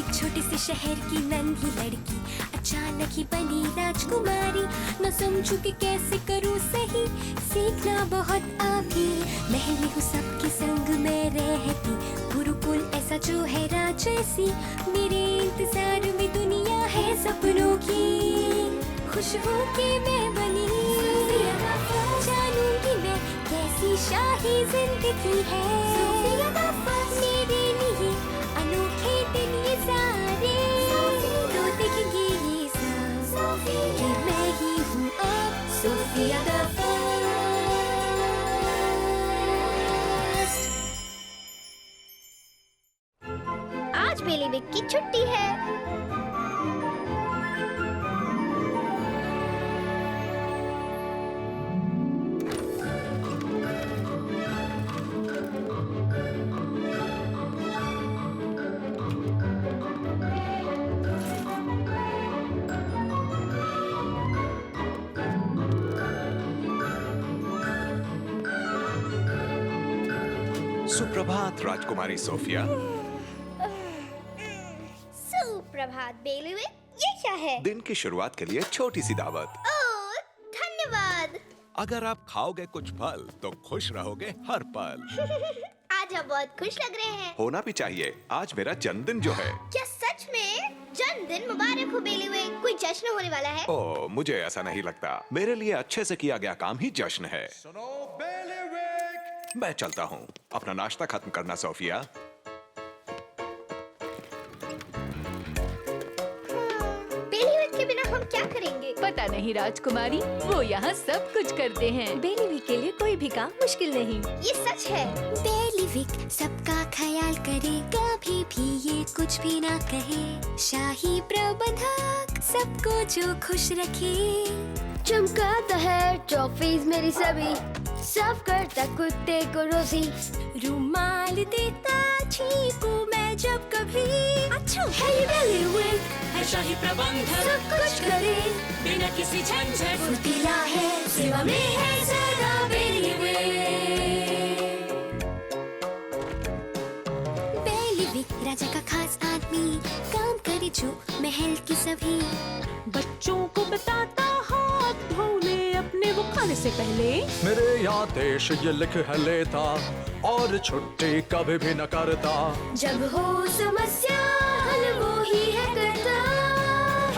छोटे से शहर की नन्ही लड़की अचानक ही बनी राजकुमारी। न समझू कि कैसे करूँ सही, सीखना बहुत अभी। महल में हूँ सबके संग में रहती, गुरुकुल ऐसा जो है राजसी। मेरे इंतजार में दुनिया है सपनों की, खुश हूँ कि मैं बनी। जानूंगी मैं कैसी शाही जिंदगी है। मेरे लिए अनोखे दिन ये सारे, तो देखेंगे ये सब कि मैं ही हूँ अब सोफिया द फर्स्ट। आज बेलीविक की छुट्टी है। सुप्रभात राजकुमारी सोफिया। सुप्रभात बेलीविक, ये क्या है? दिन की शुरुआत के लिए छोटी सी दावत। ओह, धन्यवाद। अगर आप खाओगे कुछ फल तो खुश रहोगे हर पल। आज आप बहुत खुश लग रहे हैं। होना भी चाहिए, आज मेरा जन्मदिन जो है। क्या सच में? जन्मदिन मुबारक हो बेलीविक। कोई जश्न होने वाला है? ओह, मुझे ऐसा नहीं लगता। मेरे लिए अच्छे से किया गया काम ही जश्न है। सुनो बेलीविक, मैं चलता हूँ, अपना नाश्ता खत्म करना सोफिया। बेलीविक के बिना हम क्या करेंगे? पता नहीं राजकुमारी, वो यहाँ सब कुछ करते हैं। बेलीविक के लिए कोई भी काम मुश्किल नहीं। ये सच है। बेलीविक सबका ख्याल करे, कभी भी ये कुछ भी ना कहे। शाही प्रबंधक सबको जो खुश रखे। चमकाता है ट्रॉफीज मेरी सभी, सर्व करता कुत्ते को रोजी। रुमाल देता छीकू मैं जब कभी। अच्छा है ये बेलीविक, है शाही प्रबंधक, सब कुछ करे बिना किसी झंझट। फुर्तीला है, सेवा में है सदा बेलीविक राजा का खास आदमी, काम करे जो महल की सभी। बच्चों को बताता हाथ धोने अपने वो खाने से पहले। मेरे आदेश ये लिख है लेता और छुट्टी कभी भी न करता। जब हो समस्या हल वो ही है करता।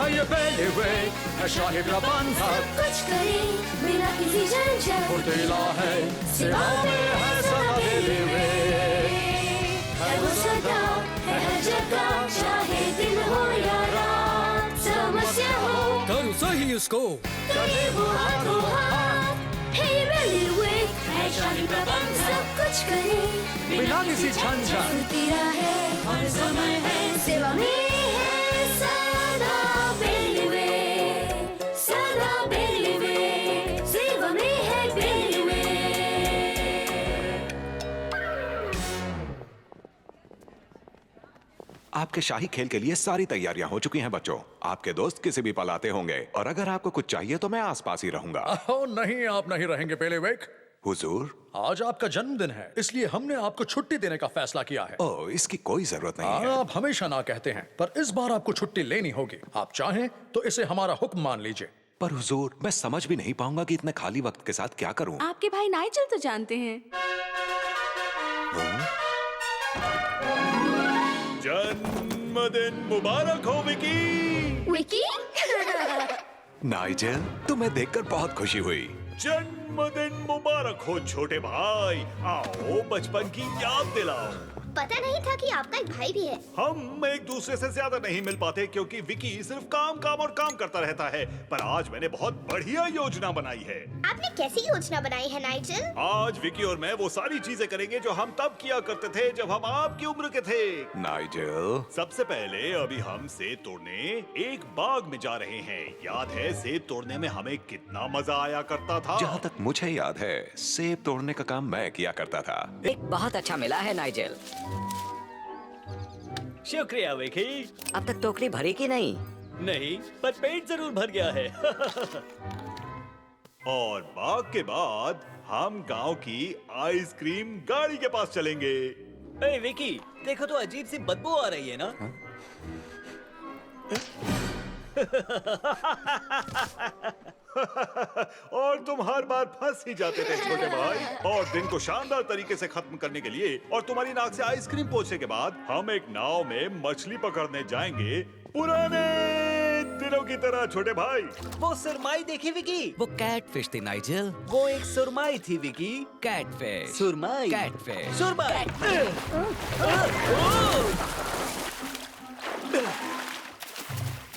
है ये बेलीविक, है शाही प्रबंधक, कुछ करे बिना किसी झंझट। फुर्तीला है, सेवा में है सदा बेलीविक। है वो सदा, है हर जगह, चाहे दिन हो या रात। समस्या हो करो सही इसको, करे वो हाथों हाथ। है ये बेलीविक, है शाही प्रबंधक, सब कुछ करे बिना किसी झंझट। फुर्तीला है, हर समय है सेवा में है सदा बेलीविक। सदा बेलीविक, सेवा में है बेलीविक। आपके शाही खेल के लिए सारी तैयारियां हो चुकी हैं बच्चों। आपके दोस्त किसी भी पल आते होंगे और अगर आपको कुछ चाहिए तो मैं आसपास ही रहूंगा। ओह नहीं, आप नहीं रहेंगे बेलीविक। हुजूर। आज आपका जन्मदिन है, इसलिए हमने आपको छुट्टी देने का फैसला किया है। ओह, इसकी कोई जरूरत नहीं है। आप हमेशा ना कहते हैं, पर इस बार आपको छुट्टी लेनी होगी। आप चाहें तो इसे हमारा हुक्म मान लीजिए। पर हुजूर, मैं समझ भी नहीं पाऊंगा कि इतने खाली वक्त के साथ क्या करूं। आपके भाई नाइजेल तो जानते हैं। जन्मदिन मुबारक हो विकी। विकी? नाइजेल, तुम्हें देखकर बहुत खुशी हुई। जन्मदिन मुबारक हो छोटे भाई। आओ बचपन की याद दिलाओ। पता नहीं था कि आपका एक भाई भी है। हम एक दूसरे से ज्यादा नहीं मिल पाते क्योंकि विकी सिर्फ काम काम और काम करता रहता है, पर आज मैंने बहुत बढ़िया योजना बनाई है। आपने कैसी योजना बनाई है नाइजेल? आज विकी और मैं वो सारी चीजें करेंगे जो हम तब किया करते थे जब हम आपकी उम्र के थे। नाइजेल, सबसे पहले अभी हम सेब तोड़ने एक बाग में जा रहे हैं। याद है सेब तोड़ने में हमें कितना मजा आया करता था? जहाँ तक मुझे याद है, सेब तोड़ने का काम मैं किया करता था। एक बहुत अच्छा मिला है नाइजेल। शुक्रिया विकी। अब तक टोकरी भरी की नहीं? नहीं, पर पेट जरूर भर गया है। और बाग के बाद हम गांव की आइसक्रीम गाड़ी के पास चलेंगे। ए विकी, देखो तो अजीब सी बदबू आ रही है ना? और तुम हर बार फंस ही जाते थे छोटे भाई। और दिन को शानदार तरीके से खत्म करने के लिए और तुम्हारी नाक से आइसक्रीम पोंछने के बाद हम एक नाव में मछली पकड़ने जाएंगे, पुराने दिनों की तरह छोटे भाई। वो सुरमाई देखी विकी? वो कैटफिश थी नाइजेल। वो एक सुरमाई थी विकी। कैटफिश। सुरमाई। कैटफिश। सुरमाई।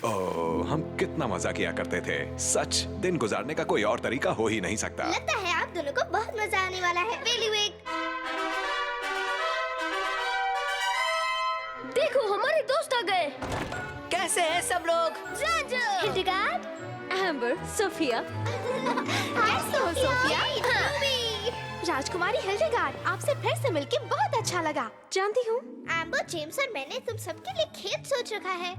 ओह, हम कितना मजा किया करते थे। सच, दिन गुजारने का कोई और तरीका हो ही नहीं सकता। लगता है आप दोनों को बहुत मजा आने वाला है। बेलीविक, देखो हमारे दोस्त आ गए। कैसे हैं सब लोग? Hildegard, Amber, Sophia. Hi Sophia. राजकुमारी हिल्डेगार्ड, आपसे फिर से मिलके बहुत अच्छा लगा। जानती हूँ, एम्बर, जेम्स और मैंने तुम सबके लिए खेल सोच रखा है।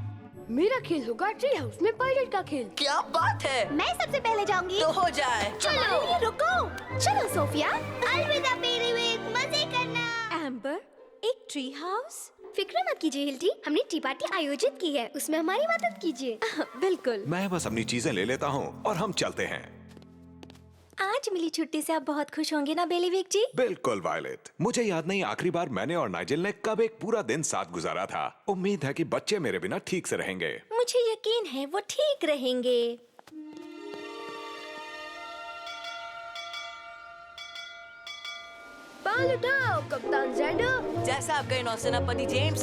मेरा खेल होगा ट्री हाउस में पायलट का खेल। क्या बात है? मैं सबसे पहले जाऊंगी। तो हो जाए। चलो ये रुको, चलो सोफिया। अलविदा बेलीविक, मजे करना। एम्बर, एक ट्री हाउस? फिक्र मत कीजिए हिल्डी, हमने टी पार्टी आयोजित की है, उसमें हमारी मदद कीजिए। बिल्कुल। मैं बस अपनी चीजें ले लेता हूँ और हम चलते हैं। आज मिली छुट्टी से आप बहुत खुश होंगे ना बेलीविक जी? बिल्कुल वायलेट। मुझे याद नहीं आखिरी बार मैंने और नाइजेल ने कब एक पूरा दिन साथ गुजारा था। उम्मीद है कि बच्चे मेरे बिना ठीक से रहेंगे। मुझे यकीन है वो ठीक रहेंगे। पाल उठाओ कप्तान ज़ेंडर। जैसा आपका नौसेनापति जेम्स।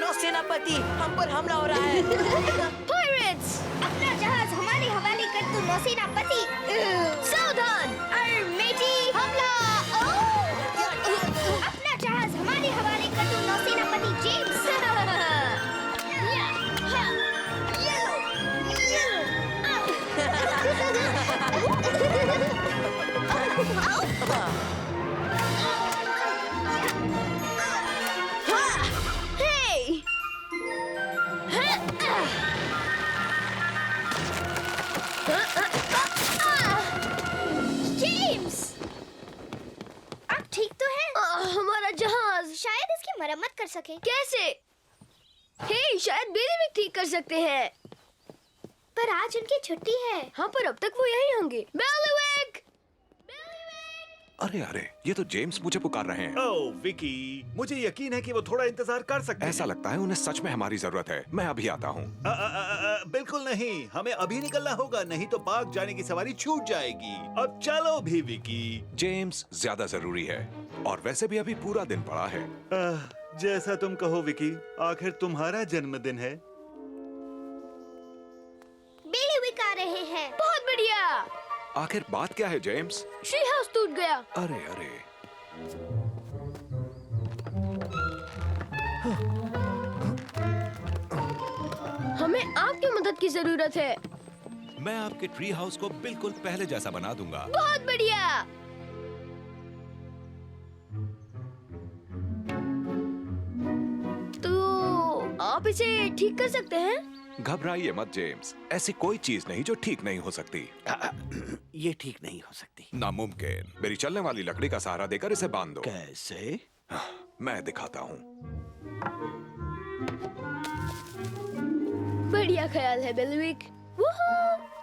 नौसेनापति, हम पर हमला हो रहा है। पायरेट्स, अपना जहाज हमारे हवाले कर दो नौसेनापति। सावधान, अर्मेटी, हमला। अपना जहाज हमारे हवाले कर दो नौसेनापति जेम्स। जेम्स, आप ठीक तो हैं? हमारा जहाज शायद इसकी मरम्मत कर सकें। कैसे? हे, शायद बेलीविक ठीक कर सकते हैं। पर आज उनकी छुट्टी है। हाँ, पर अब तक वो यहीं होंगे। बेलीविक! अरे अरे, ये तो जेम्स मुझे पुकार रहे हैं। ओह विकी, मुझे यकीन है कि वो थोड़ा इंतजार कर सकते हैं। ऐसा लगता है उन्हें सच में हमारी जरूरत है। मैं अभी आता हूँ। बिल्कुल नहीं, हमें अभी निकलना होगा, नहीं तो पार्क जाने की सवारी छूट जाएगी। अब चलो भी विकी। जेम्स ज्यादा जरूरी है और वैसे भी अभी पूरा दिन पड़ा है। जैसा तुम कहो विकी, आखिर तुम्हारा जन्मदिन है। बेलीविक आ रहे हैं। बहुत बढ़िया। आखिर बात क्या है जेम्स? ट्री हाउस टूट गया। अरे अरे, हमें आपकी मदद की जरूरत है। मैं आपके ट्री हाउस को बिल्कुल पहले जैसा बना दूंगा। बहुत बढ़िया। तो आप इसे ठीक कर सकते हैं? घबराइए मत जेम्स, ऐसी कोई चीज नहीं जो ठीक नहीं हो सकती। ये ठीक नहीं हो सकती। नामुमकिन। मेरी चलने वाली लकड़ी का सहारा देकर इसे बांध दो। कैसे? मैं दिखाता हूँ। बढ़िया ख्याल है बेलीविक।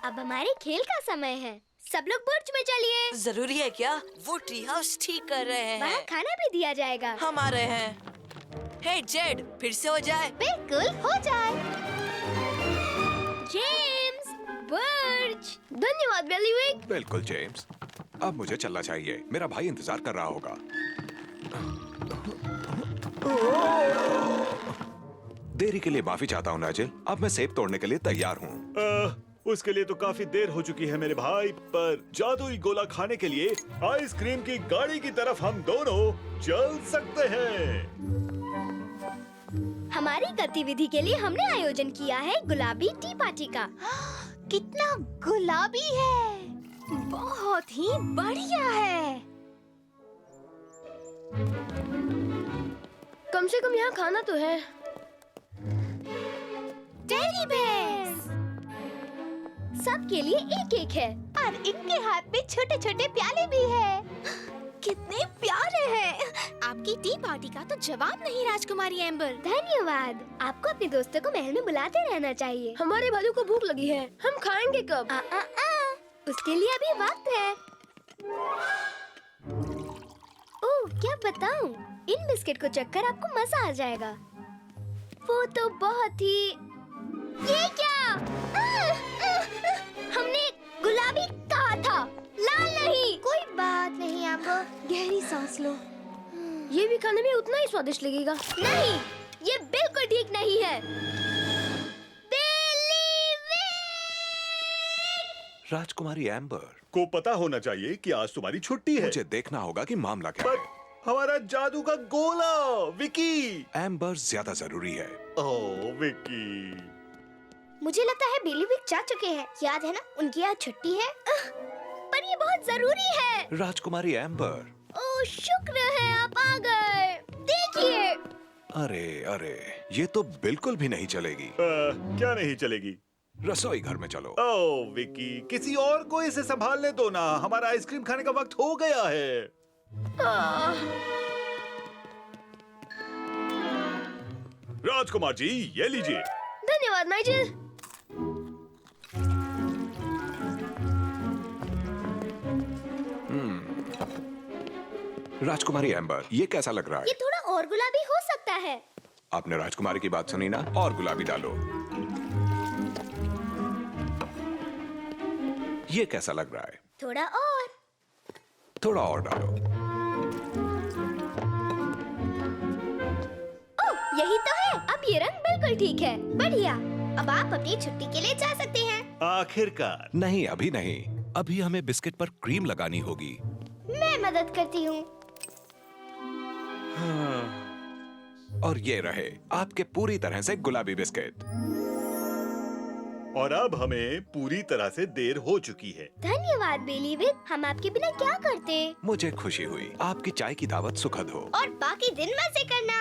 अब हमारे खेल का समय है। सब लोग बुर्ज में चलिए। जरूरी है क्या? वो ट्री हाउस ठीक कर रहे वहाँ हैं। खाना भी दिया जाएगा। हम आ रहे हैं। हे जेड, फिर से हो जाए। बिल्कुल हो जाए। जेम्स, बुर्ज। धन्यवाद बेलीविक। बिल्कुल जेम्स, अब मुझे चलना चाहिए। मेरा भाई इंतजार कर रहा होगा। देरी के लिए माफी चाहता हूँ नाजिल। अब मैं सेब तोड़ने के लिए तैयार हूँ। उसके लिए तो काफी देर हो चुकी है मेरे भाई, पर जादुई गोला खाने के लिए आइसक्रीम की गाड़ी की तरफ हम दोनों चल सकते हैं। हमारी गतिविधि के लिए हमने आयोजन किया है गुलाबी टी पार्टी का। कितना गुलाबी है, बहुत ही बढ़िया है। कम से कम यहाँ खाना तो है। टेडी बेयर्स, सबके लिए एक एक है और इनके हाथ में छोटे छोटे प्याले भी है। कितने प्यारे हैं। आपकी टी पार्टी का तो जवाब नहीं राजकुमारी एम्बर। धन्यवाद। आपको अपने दोस्तों को महल में बुलाते रहना चाहिए। हमारे भालू को भूख लगी है, हम खाएंगे कब? उसके लिए अभी वक्त है। ओह, क्या बताऊं? इन बिस्किट को चखकर आपको मजा आ जाएगा। वो तो बहुत ही... ये क्या? हमने गुलाबी कहा था, लाल नहीं। कोई बात नहीं एम्बर। गहरी सांस लो, ये भी खाने में उतना ही स्वादिष्ट लगेगा। नहीं, ये बिल्कुल ठीक नहीं है। राजकुमारी एम्बर, को पता होना चाहिए कि आज तुम्हारी छुट्टी है। मुझे देखना होगा कि मामला क्या पर है। हमारा जादू का गोला विकी। एम्बर ज्यादा जरूरी है। ओह विकी, मुझे लगता है बिली विक जा चुके हैं। याद है ना, उनकी आज छुट्टी है। पर ये बहुत जरूरी है। राजकुमारी एम्बर। ओह, शुक्र है आप आ गए। देखिए। अरे अरे, ये तो बिल्कुल भी नहीं चलेगी। क्या नहीं चलेगी? रसोई घर में चलो। ओह विकी, किसी और को इसे संभालने दो ना। हमारा आइसक्रीम खाने का वक्त हो गया है। राजकुमार जी, ये लीजिए। धन्यवाद नाइजेल। राजकुमारी एम्बर, ये कैसा लग रहा है? ये थोड़ा और गुलाबी हो सकता है। आपने राजकुमारी की बात सुनी ना? और गुलाबी डालो। ये कैसा लग रहा है? थोड़ा और। थोड़ा और डालो। ओह, यही तो है। अब ये रंग बिल्कुल ठीक है। बढ़िया। अब आप अपनी छुट्टी के लिए जा सकते हैं। आखिरकार। नहीं, अभी नहीं। अभी हमें बिस्किट पर क्रीम लगानी होगी। मैं मदद करती हूँ। और ये रहे आपके पूरी तरह से गुलाबी बिस्किट। और अब हमें पूरी तरह से देर हो चुकी है। धन्यवाद बेली विक। हम आपके बिना क्या करते? मुझे खुशी हुई। आपकी चाय की दावत सुखद हो। और बाकी दिन मजे करना।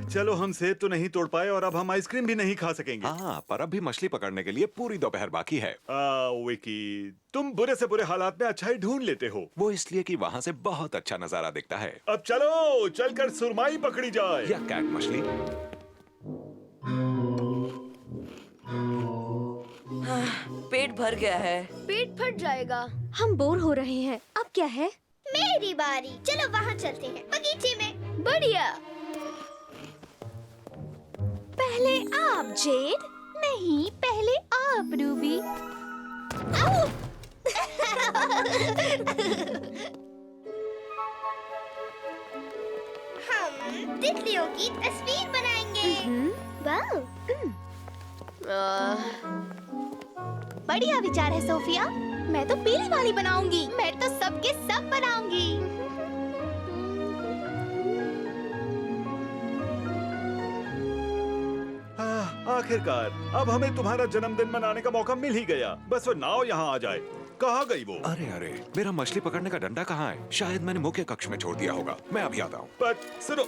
चलो, हम सेब तो नहीं तोड़ पाए और अब हम आइसक्रीम भी नहीं खा सकेंगे। हाँ, पर अब भी मछली पकड़ने के लिए पूरी दोपहर बाकी है। विकी, तुम बुरे से बुरे हालात में अच्छाई ढूंढ लेते हो। वो इसलिए कि वहाँ से बहुत अच्छा नजारा दिखता है। अब चलो, चलकर सुरमाई पकड़ी जाए। या कैट मछली। पेट भर गया है। पेट फट जाएगा। हम बोर हो रहे हैं। अब क्या है? मेरी बारी। चलो वहाँ चलते हैं, बगीचे में। बढ़िया। पहले आप जेड। नहीं, पहले आप रूबी। आओ। हम तितलियों की तस्वीर बनाएंगे। वाह, बढ़िया विचार है सोफिया। मैं तो पीली वाली बनाऊंगी। मैं तो सबके सब बनाऊंगी। आखिरकार अब हमें तुम्हारा जन्मदिन मनाने का मौका मिल ही गया। बस वो नाव यहाँ आ जाए। कहाँ गई वो? अरे अरे, मेरा मछली पकड़ने का डंडा कहाँ है? शायद मैंने मुख्य कक्ष में छोड़ दिया होगा। मैं अभी आता हूँ। पर सुनो,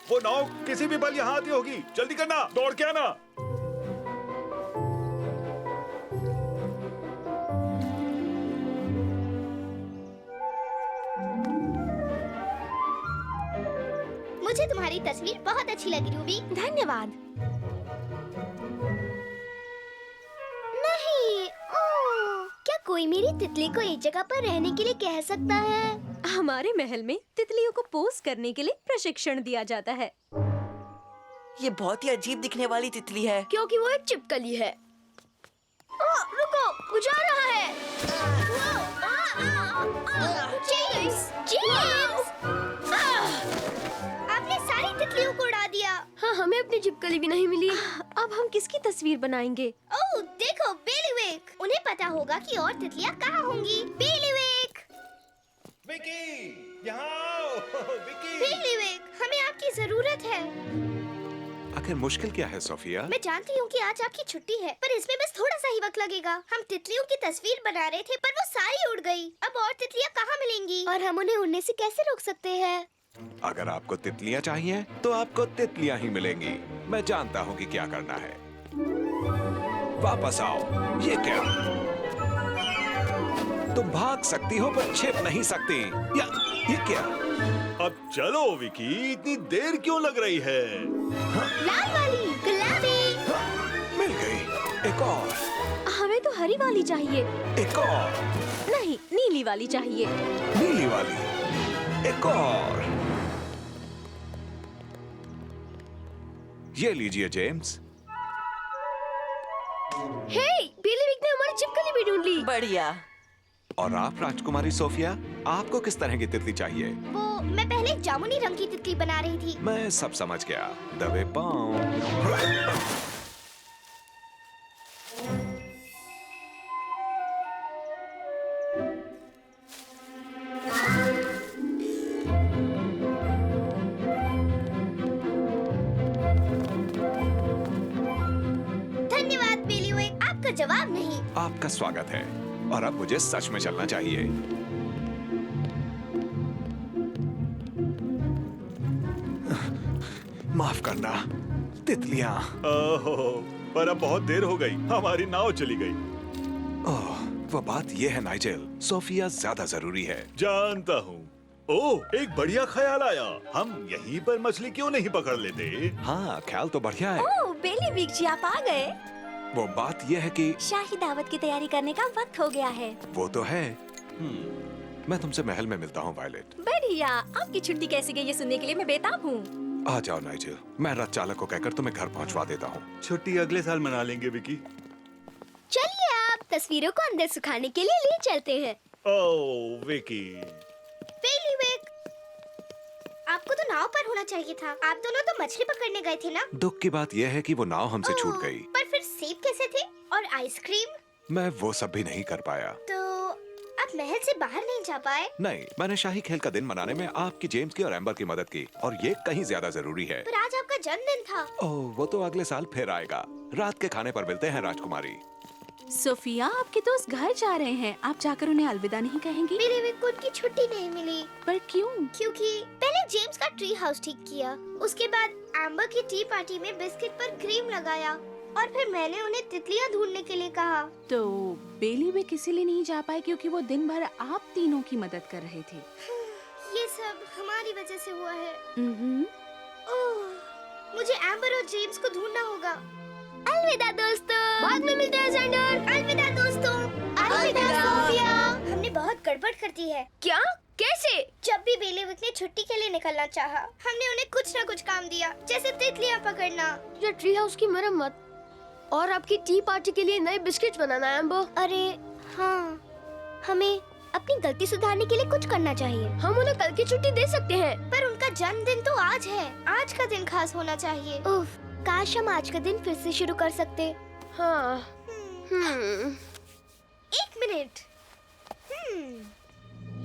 वो नाव किसी भी पल यहाँ आती होगी। जल्दी करना, दौड़ के आना। मुझे तुम्हारी तस्वीर बहुत अच्छी लगी रूबी। धन्यवाद। नहीं, क्या कोई मेरी तितली को एक जगह पर रहने के लिए कह सकता है? हमारे महल में तितलियों को पोज करने के लिए प्रशिक्षण दिया जाता है। ये बहुत ही अजीब दिखने वाली तितली है। क्योंकि वो एक चिपकली है। रुको, वो जा रहा है। James, James! आपने सारी तितलियों को उड़ा दिया। हाँ, हमें अपनी चिपकली भी नहीं मिली। अब हम किसकी तस्वीर बनाएंगे? ओह, देखो बेलीविक। उन्हें पता होगा कि और तितलियां कहाँ होंगी। बेलीविक! विकी, यहाँ आओ। विकी! बेलीविक, हमें आपकी जरूरत है। आखिर मुश्किल क्या है सोफिया? मैं जानती हूँ कि आज आपकी छुट्टी है, पर इसमें बस थोड़ा सा ही वक्त लगेगा। हम तितलियों की तस्वीर बना रहे थे, पर वो सारी उड़ गई। अब और तितलियाँ कहाँ मिलेंगी? और हम उन्हें उड़ने से कैसे रोक सकते हैं? अगर आपको तितलियाँ चाहिए तो आपको तितलियाँ ही मिलेंगी। मैं जानता हूँ कि क्या करना है। वापस आओ। ये क्या? तुम भाग सकती हो पर छिप नहीं सकती। ये क्या? अब चलो विकी, इतनी देर क्यों लग रही है? लाल वाली, गुलाबी। मिल गई। एक और, हमें तो हरी वाली चाहिए। एक और, नहीं, नीली वाली चाहिए। नीली वाली, एक और। ये लीजिए जेम्स। हे, बेलीविक ने हमारी छिपकली भी ढूंढ ली। बढ़िया। और आप राजकुमारी सोफिया, आपको किस तरह की तितली चाहिए? वो मैं पहले जामुनी रंग की तितली बना रही थी। मैं सब समझ गया। दबे पाँव। धन्यवाद बेलीविक, आपका जवाब नहीं। आपका स्वागत है। और अब मुझे सच में चलना चाहिए। माफ करना तितलियां। ओहो, पर अब बहुत देर हो गई, हमारी नाव चली गई। ओह, वो बात ये है नाइजेल, सोफिया ज्यादा जरूरी है। जानता हूँ। ओह, एक बढ़िया ख्याल आया। हम यहीं पर मछली क्यों नहीं पकड़ लेते? हाँ, ख्याल तो बढ़िया है। ओह, बेलीविक जी आप आ गए। वो बात ये है कि शाही दावत की तैयारी करने का वक्त हो गया है। वो तो है। मैं तुमसे महल में मिलता हूँ वायलेट। बढ़िया, आपकी छुट्टी कैसी गई ये सुनने के लिए मैं बेताब हूँ। आ जाओ नाइजेल, मैं रथ चालक को कहकर तुम्हें घर पहुँचवा देता हूँ। छुट्टी अगले साल मना लेंगे विकी। चलिए आप तस्वीरों को अंदर सुखाने के लिए ले चलते हैं। ओह विकी, बेलीविक, आपको तो नाव पर होना चाहिए था। आप दोनों तो मछली पकड़ने गए थे ना? दुख की बात यह है कि वो नाव हमसे छूट ओह, गई। पर फिर सेब कैसे थे? और आइसक्रीम? मैं वो सब भी नहीं कर पाया। तो आप महल से बाहर नहीं जा पाए? नहीं, मैंने शाही खेल का दिन मनाने में आपकी, जेम्स की और एम्बर की मदद की, और ये कहीं ज्यादा जरूरी है। पर आज आपका जन्मदिन था। ओह, वो तो अगले साल फिर आएगा। रात के खाने पर मिलते हैं राजकुमारी। सोफिया, आपके दोस्त घर जा रहे हैं, आप जाकर उन्हें अलविदा नहीं कहेंगी? बेलीविक को उनकी छुट्टी नहीं मिली। पर क्यों? क्योंकि पहले जेम्स का ट्री हाउस ठीक किया, उसके बाद एम्बर की टी पार्टी में बिस्किट पर क्रीम लगाया, और फिर मैंने उन्हें तितलियां ढूंढने के लिए कहा। तो बेलीविक इसीलिए नहीं जा पाए क्योंकि वो दिन भर आप तीनों की मदद कर रहे थे। ये सब हमारी वजह से हुआ है। हम्म। मुझे एम्बर और जेम्स को ढूंढना होगा। अलविदा दोस्तों। बाद में मिलते हैं सैंडर। अलविदा दोस्तों। अलविदा सोफिया। हमने बहुत गड़बड़ कर दी है। क्या? कैसे? जब भी बेलीविक ने छुट्टी के लिए निकलना चाहा, हमने उन्हें कुछ न कुछ काम दिया, जैसे तितलियां पकड़ना या ट्री हाउस की मरम्मत और आपकी टी पार्टी के लिए नए बिस्किट बनाना। एम्बर, अरे हाँ, हमें अपनी गलती सुधारने के लिए कुछ करना चाहिए। हम उन्हें कल की छुट्टी दे सकते हैं। पर उनका जन्मदिन तो आज है। आज का दिन खास होना चाहिए। उफ, काश हम आज का दिन फिर से शुरू कर सकते। हाँ। एक मिनट।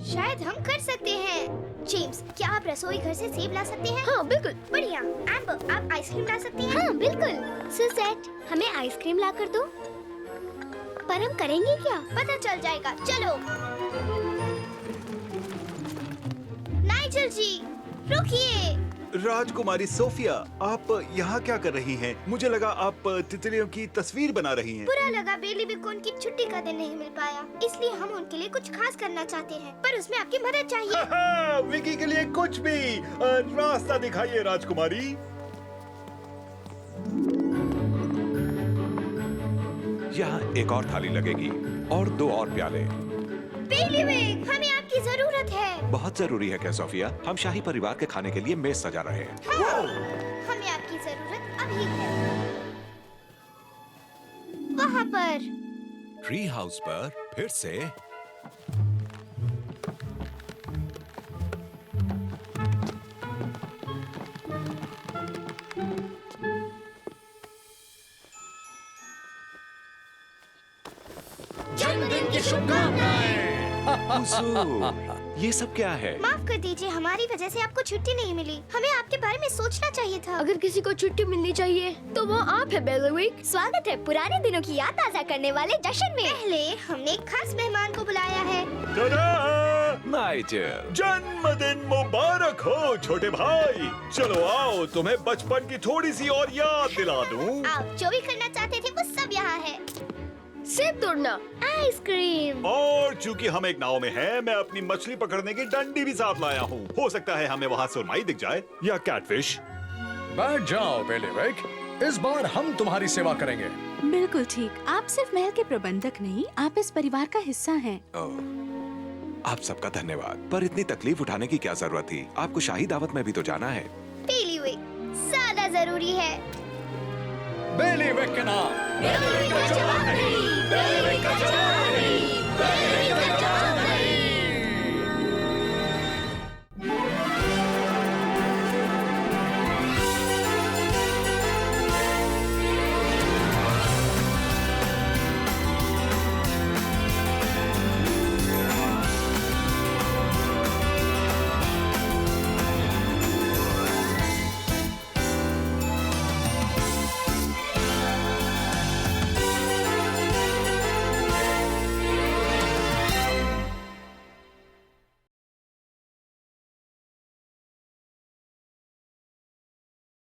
शायद हम कर सकते हैं। जेम्स, क्या आप रसोई घर से सेब ला सकते हैं? हाँ बिल्कुल। बढ़िया। एम्बर, आप आइसक्रीम ला सकती हैं? हाँ बिल्कुल। सुसेट, हमें आइसक्रीम ला कर दो। पर हम करेंगे क्या? पता चल जाएगा। चलो। नाइजेल जी, रुकिए। राजकुमारी सोफिया, आप यहाँ क्या कर रही हैं? मुझे लगा आप तितलियों की तस्वीर बना रही हैं। बुरा लगा बेलीविक को उनकी छुट्टी का दिन नहीं मिल पाया, इसलिए हम उनके लिए कुछ खास करना चाहते हैं, पर उसमें आपकी मदद चाहिए। विकी के लिए कुछ भी। रास्ता दिखाइए राजकुमारी। यहाँ एक और थाली लगेगी और 2 और प्याले। बेलीविक, हमें आपकी जरूरत है। बहुत जरूरी है क्या सोफिया? हम शाही परिवार के खाने के लिए मेज सजा रहे हैं। हाँ, हमें आपकी जरूरत अभी है। वहाँ पर ट्री हाउस पर फिर से जन्मदिन की शुभकामनाएं। ये सब क्या है? माफ कर दीजिए, हमारी वजह से आपको छुट्टी नहीं मिली। हमें आपके बारे में सोचना चाहिए था। अगर किसी को छुट्टी मिलनी चाहिए तो वो आप है बेलीविक। स्वागत है पुराने दिनों की याद ताज़ा करने वाले जश्न में। पहले हमने एक खास मेहमान को बुलाया है। नाइजेल, जन्मदिन मुबारक हो छोटे भाई। चलो आओ, तुम्हें बचपन की थोड़ी सी और याद दिला दूं। आप जो भी करना चाहते थे वो सब यहाँ है। सेब तोड़ना, आइसक्रीम। और चूंकि हम एक नाव में हैं, मैं अपनी मछली पकड़ने की डंडी भी साथ लाया हूँ। हो सकता है हमें वहाँ सुरमई दिख जाए या कैटफिश। बैठ जाओ बेलीविक, इस बार हम तुम्हारी सेवा करेंगे। बिल्कुल ठीक। आप सिर्फ महल के प्रबंधक नहीं, आप इस परिवार का हिस्सा हैं। आप सबका धन्यवाद, पर इतनी तकलीफ उठाने की क्या जरूरत थी? आपको शाही दावत में भी तो जाना है। बेलीविक ज्यादा जरूरी है। बेलीविक के नाम।